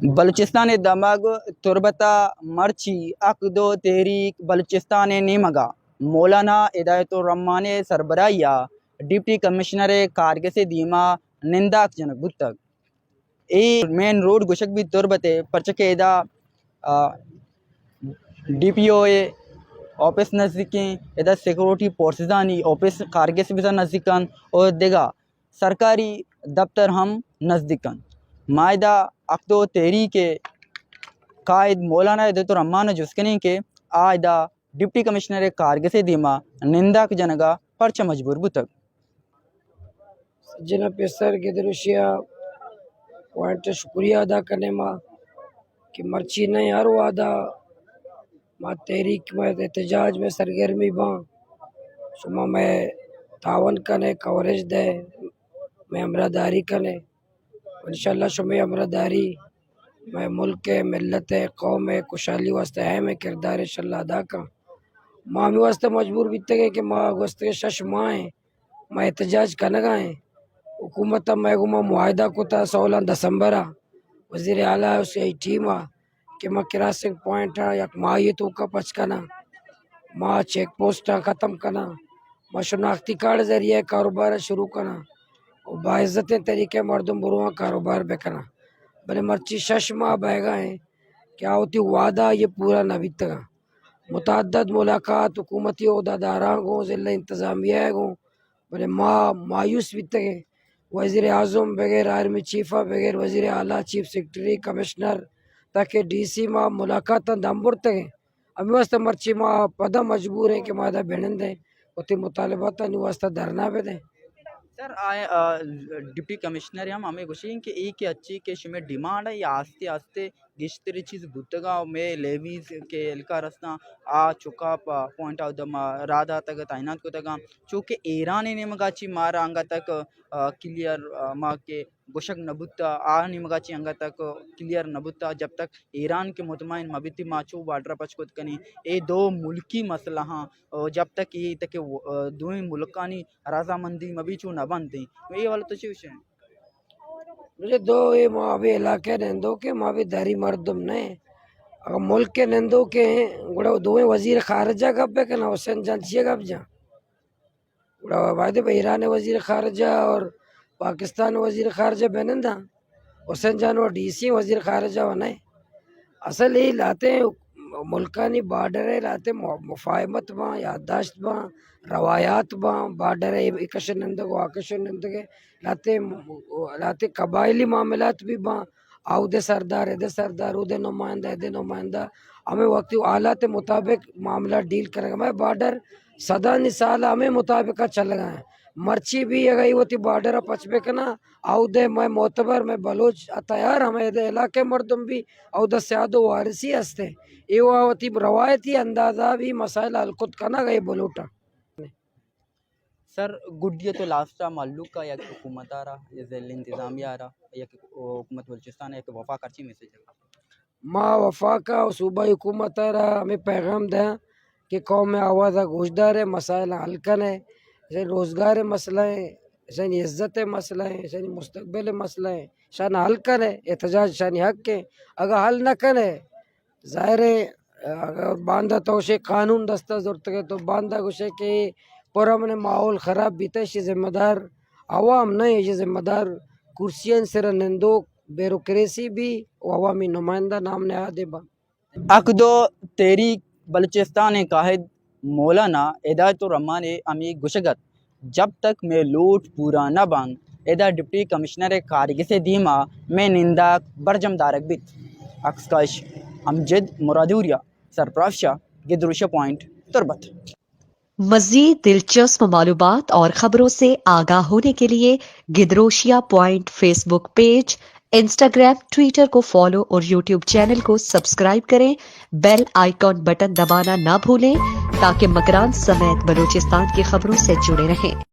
بلوچستان دماغ تربتا مرچی اقدو تحریک بلوچستان نیمگا مولانا ہدایت الرحمان سربراہیا ڈپٹی کمشنر کارگس دیما ننداک جنک بتک ای مین روڈ گشک بھی تربتے پرچکے ادا D P O A office نزدیکیں ادا سیکورٹی فورسزانی آفس کارگس بھی نزدیکن اور دیگا سرکاری دفتر ہم نزدیکن معاہدہ اقدو تحریک قائد مولانا ہدایت الرحمان جسکنی کے آئدہ ڈپٹی کمشنر کارگس دیما ننداک جنگا پرچہ مجبور بتک جناب پیسر گدروشیا پوائنٹ شکریہ ادا کرنے ماں کہ مرچی نہیں ہر وعدہ ماں تحریک میں احتجاج میں سرگرمی باں شما میں تعاون کنے کوریج دے میں امراداری کنے انشاءاللہ شما امراداری میں ملک ملت قوم خوشحالی واسطے اہم کردار انشاءاللہ ادا کر ماں ہمیں واسطے مجبور بیتے گئے کہ ماں گوستے شش ماہ ہیں میں احتجاج کنگا ہیں حکومت میں گما معاہدہ کو تا 16 دسمبر وزیر اعلیٰ اس کی ٹیم کہ ماں کراسنگ پوائنٹ یک ماہ یہ تو کا پچ کنا ماں چیک پوسٹ ختم کنا ماں شناختی کارڈ ذریعے کاروبار شروع کنا اور باعزت طریقے مردم بروہاں کاروبار بکنا بلے مرچی شش ماہ بہگا ہیں کیا ہوتی وعدہ یہ پورا نہ بیتگا متعدد ملاقات حکومتی عہدیداراں کو ضلع انتظامیہ کو بلے مایوس بیتگے وزیر اعظم بغیر آرمی چیفہ بغیر وزیر اعلیٰ چیف سیکرٹری کمشنر تاکہ ڈی سی ماں ملاقات دامبر تگیں ہمیں واسطہ مرچی ماں پدہ مجبور ہیں کہ مادہ بینن دیں ہوتی مطالبات نہیں واسطہ دھرنا پہ دیں سر ڈپٹی کمشنر ہمیں گوشیں کہ ایک اچھی کہ شمیں ڈیمانڈ ہے یا آستے آستے گشتری چیز بتگا میں لیویز کے الکا رسنا چکا پوائنٹ آؤٹ دم رادا تک تعینات کو تگا چونکہ ایران نے مگاچی مارا انگا تک کلیئر ماں کے گوشک نبوتا آنی مگاچی انگا تک کلیئر نبوتا جب تک ایران کے مطمئن مبیتی ماچو بارڈر پچکوت کنی اے دو ملکی مسئلہ ہاں جب تک یہ تک دوئیں ملکانی رضامندی مبیچو نہ بنتی یہ والا تو چیوش ہے مجھے دو یہ معاوی علاقے نندو کے معاوی داری مردم نے اگر ملک کے نندو کے ہیں گوڑا دوئیں وزیر خارجہ گپ بے کنا حسین جان چیئے گپ جا گوڑا وعدے با ایران وزیر خارجہ اور پاکستان وزیر خارجہ بینندہ حسین جان و ڈی سی وزیر خارجہ ونائے اصل ہی لاتے ہیں ملکانی بارڈر ہے لاتے مفاہمت باں یادداشت باں روایات باں بارڈر ہے اکشن نندگو آکشن نندگے لاتے قبائلی معاملات بھی باں آو دے سردار دے سردار او دے نمائندہ دے نمائندہ ہمیں وقتی حالات مطابق معاملہ ڈیل کریں گا میں بارڈر صدا نسال ہمیں مطابق چل گئے ہیں مرچی بھی اگئی ہوتی بارڈر پچ بے کنا او دے میں معتبر میں بلوچ تیار ہمیں دے علاقے مردم بھی او دے سیاد و وارثی ہستے ایو آوتی روایتی اندازہ بھی مسائل حلقت کنا گئی بلوٹا سر گڈیا تو لاسٹا معلوم کا یا حکومت آ رہا یا ذیل انتظامیہ آ رہا یا حکومت بلوچستان ہے کہ وفا کرچی میں سے ماں وفا کا صوبہ حکومت آ رہا ہمیں پیغام دیں کہ قوم میں آواز گوشدار ہے مسائل حل کریں جیسے روزگار مسئلہ ہیں جیسے عزت مسئلہ ہیں جیسے مستقبل مسئلہ ہیں شان حل کرے احتجاج شانی حق کے اگر حل نہ کرے ظاہر ہے اگر باندھا تو اسے قانون دستہ ضرورت ہے تو باندھا گوشے کہ پرامن ماحول خراب بیتا ہے ذمہ دار عوام نہیں یہ ذمہ دار کرسیاں سر نندو بیوروکریسی بھی عوامی نمائندہ نام نے آدھے با اقدو تحریک بلوچستان قائد مولانا ہدایت الرحمان امی گشگت جب تک میں لوٹ پورا نہ بان ادا ڈپٹی کمشنر کارگس دیما میں ننداک برجم دارک بیت اکسکاش امجد مرادوریا سرپرافشا گدروشہ پوائنٹ تربت مزید دلچسپ معلومات اور خبروں سے آگاہ ہونے کے لیے گدروشیا پوائنٹ فیس بک پیج انسٹاگرام ٹویٹر کو فالو اور یوٹیوب چینل کو سبسکرائب کریں بیل آئیکن بٹن دبانا نہ بھولیں تاکہ مکران سمیت بلوچستان کی خبروں سے جڑے رہیں